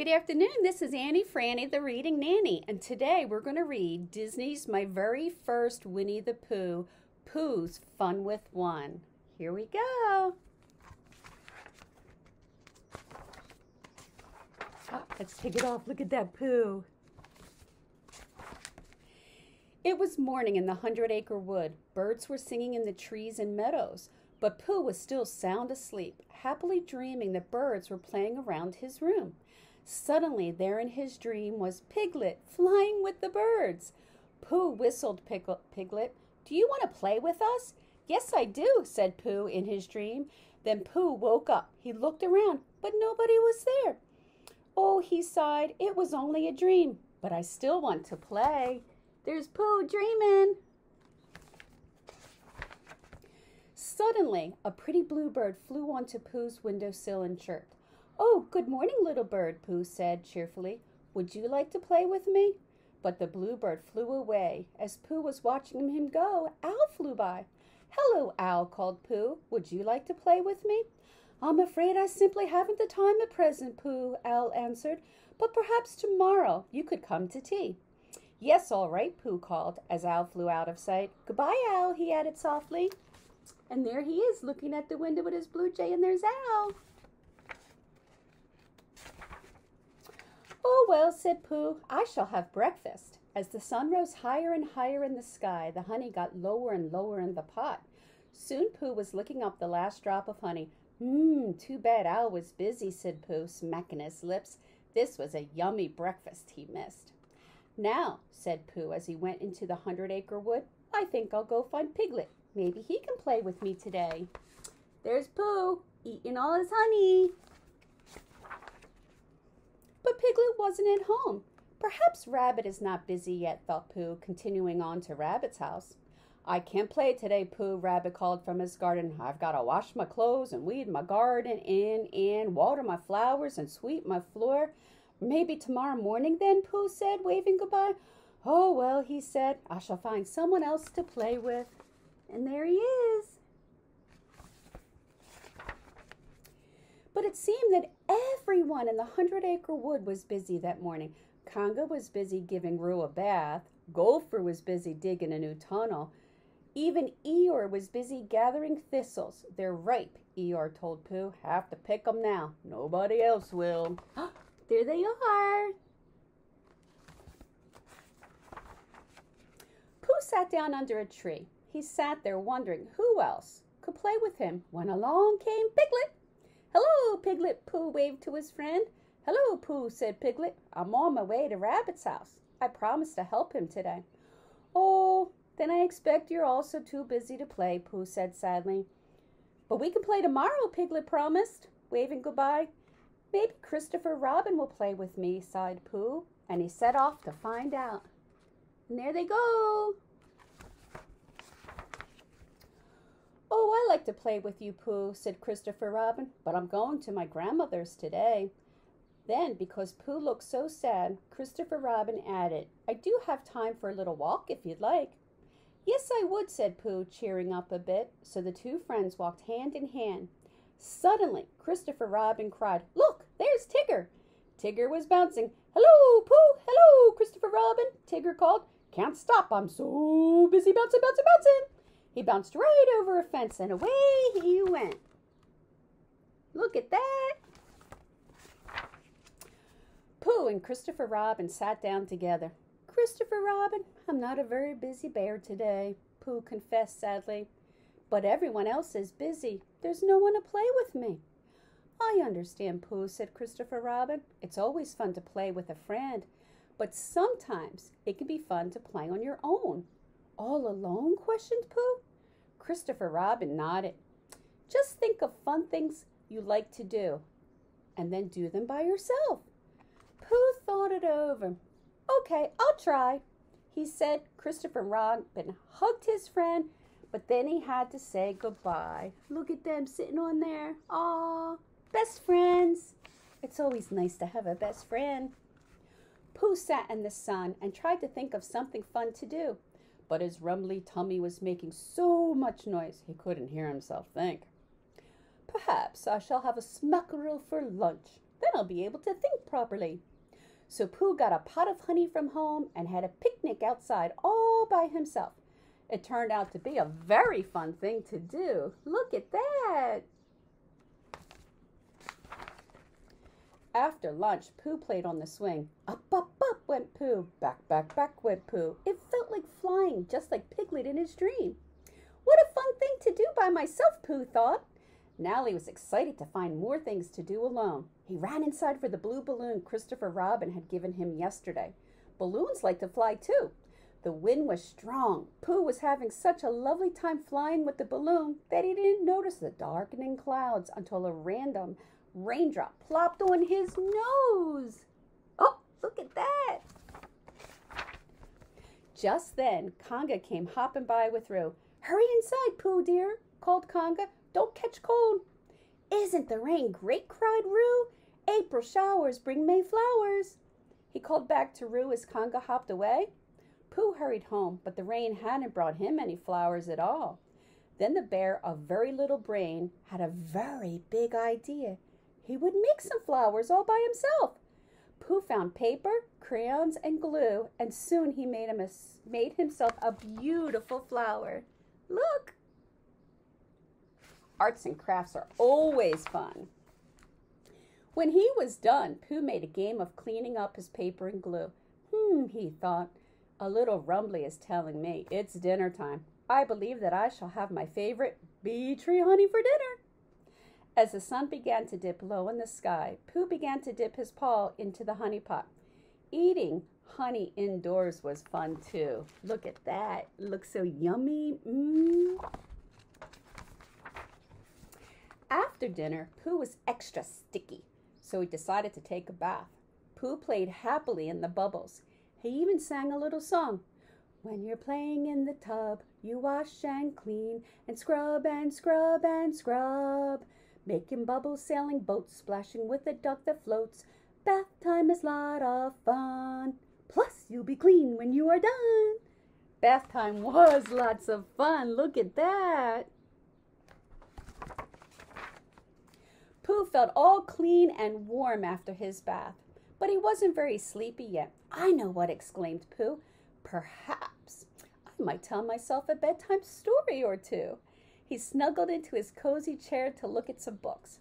Good afternoon. This is Annie Franny, the Reading Nanny, and today we're going to read Disney's My Very First Winnie the Pooh, Pooh's Fun with One. Here we go. Oh, let's take it off. Look at that Pooh. It was morning in the 100-acre wood. Birds were singing in the trees and meadows, but Pooh was still sound asleep, happily dreaming that birds were playing around his room. Suddenly, there in his dream was Piglet, flying with the birds. Pooh whistled Piglet. "Do you want to play with us?" "Yes, I do," said Pooh in his dream. Then Pooh woke up. He looked around, but nobody was there. "Oh," he sighed, "it was only a dream, but I still want to play. There's Pooh dreaming." Suddenly, a pretty bluebird flew onto Pooh's windowsill and chirped. "Oh, good morning, little bird," Pooh said cheerfully. "Would you like to play with me?" But the bluebird flew away. As Pooh was watching him go, Owl flew by. "Hello, Owl," called Pooh. "Would you like to play with me?" "I'm afraid I simply haven't the time at present, Pooh," Owl answered. "But perhaps tomorrow you could come to tea." "Yes, all right," Pooh called, as Owl flew out of sight. "Goodbye, Owl," he added softly. And there he is, looking at the window with his blue jay, and there's Owl. "Oh, well," said Pooh, "I shall have breakfast." As the sun rose higher and higher in the sky, the honey got lower and lower in the pot. Soon Pooh was licking up the last drop of honey. Too bad Owl was busy," said Pooh, smacking his lips. This was a yummy breakfast he missed. "Now," said Pooh as he went into the 100-acre wood, "I think I'll go find Piglet. Maybe he can play with me today." There's Pooh, eating all his honey. But Piglet wasn't at home. "Perhaps Rabbit is not busy yet," thought Pooh, continuing on to Rabbit's house. "I can't play today, Pooh," Rabbit called from his garden. "I've got to wash my clothes and weed my garden and water my flowers and sweep my floor." "Maybe tomorrow morning then," Pooh said, waving goodbye. "Oh, well," he said, "I shall find someone else to play with." And there he is. But it seemed that everyone in the 100-acre wood was busy that morning. Conga was busy giving Roo a bath. Gopher was busy digging a new tunnel. Even Eeyore was busy gathering thistles. "They're ripe," Eeyore told Pooh. "Have to pick 'em now. Nobody else will." There they are. Pooh sat down under a tree. He sat there wondering who else could play with him when along came Piglet. "Hello, Piglet," Pooh waved to his friend. "Hello, Pooh," said Piglet. "I'm on my way to Rabbit's house. I promised to help him today." "Oh, then I expect you're also too busy to play," Pooh said sadly. "But we can play tomorrow," Piglet promised, waving goodbye. "Maybe Christopher Robin will play with me," sighed Pooh, and he set off to find out. And there they go. "Oh, I like to play with you, Pooh," said Christopher Robin, "but I'm going to my grandmother's today." Then, because Pooh looked so sad, Christopher Robin added, "I do have time for a little walk if you'd like." "Yes, I would," said Pooh, cheering up a bit. So the two friends walked hand in hand. Suddenly, Christopher Robin cried, "Look, there's Tigger!" Tigger was bouncing. "Hello, Pooh! Hello, Christopher Robin!" Tigger called. "Can't stop, I'm so busy bouncing, bouncing, bouncing." He bounced right over a fence and away he went. Look at that. Pooh and Christopher Robin sat down together. "Christopher Robin, I'm not a very busy bear today," Pooh confessed sadly. "But everyone else is busy. There's no one to play with me." "I understand, Pooh," said Christopher Robin. "It's always fun to play with a friend, but sometimes it can be fun to play on your own." "All alone?" questioned Pooh. Christopher Robin nodded. "Just think of fun things you like to do, and then do them by yourself." Pooh thought it over. "Okay, I'll try," he said. Christopher Robin hugged his friend, but then he had to say goodbye. Look at them sitting on there. Aw, best friends. It's always nice to have a best friend. Pooh sat in the sun and tried to think of something fun to do, but his rumbly tummy was making so much noise he couldn't hear himself think. "Perhaps I shall have a smackerel for lunch," Then I'll be able to think properly. So Pooh got a pot of honey from home and had a picnic outside all by himself. It turned out to be a very fun thing to do. Look at that! After lunch, Pooh played on the swing. Up, up, up went Pooh. Back, back, back went Pooh. It felt like flying, just like Piglet in his dream. What a fun thing to do by myself, Pooh thought. Now he was excited to find more things to do alone. He ran inside for the blue balloon Christopher Robin had given him yesterday. Balloons like to fly too. The wind was strong. Pooh was having such a lovely time flying with the balloon that he didn't notice the darkening clouds until a random raindrop plopped on his nose. Oh, look at that! Just then, Conga came hopping by with Roo. Hurry inside, Pooh dear, called Conga. Don't catch cold. Isn't the rain great? Cried Roo. April showers bring May flowers. He called back to Roo as Conga hopped away. Pooh hurried home, but the rain hadn't brought him any flowers at all. Then the bear of very little brain had a very big idea. He would make some flowers all by himself. Pooh found paper, crayons, and glue, and soon he made himself a beautiful flower. Look! Arts and crafts are always fun. When he was done, Pooh made a game of cleaning up his paper and glue. He thought, a little rumbly is telling me it's dinner time. I believe that I shall have my favorite bee tree honey for dinner. As the sun began to dip low in the sky, Pooh began to dip his paw into the honey pot. Eating honey indoors was fun too. Look at that. It looks so yummy. After dinner, Pooh was extra sticky, so he decided to take a bath. Pooh played happily in the bubbles. He even sang a little song. When you're playing in the tub, you wash and clean and scrub and scrub and scrub. Making bubbles, sailing boats, splashing with a duck that floats. Bath time is a lot of fun. Plus, you'll be clean when you are done. Bath time was lots of fun. Look at that. Pooh felt all clean and warm after his bath, but he wasn't very sleepy yet. I know what, exclaimed Pooh. Perhaps I might tell myself a bedtime story or two. He snuggled into his cozy chair to look at some books.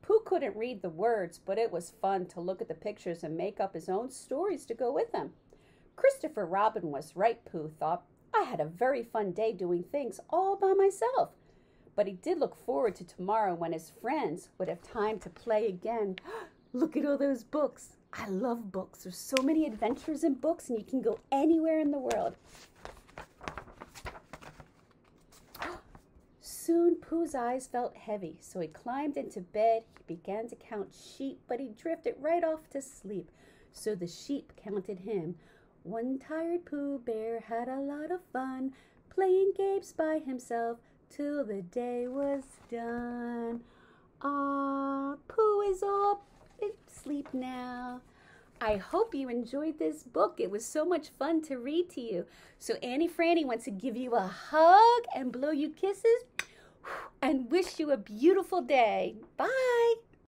Pooh couldn't read the words, but it was fun to look at the pictures and make up his own stories to go with them. Christopher Robin was right, Pooh thought. I had a very fun day doing things all by myself. But he did look forward to tomorrow when his friends would have time to play again. Look at all those books. I love books. There's so many adventures in books, and you can go anywhere in the world. Soon Pooh's eyes felt heavy, so he climbed into bed. He began to count sheep, but he drifted right off to sleep. So the sheep counted him. One tired Pooh Bear had a lot of fun, playing games by himself till the day was done. Ah, Pooh is all asleep now. I hope you enjoyed this book. It was so much fun to read to you. So Annie Franny wants to give you a hug and blow you kisses and wish you a beautiful day. Bye.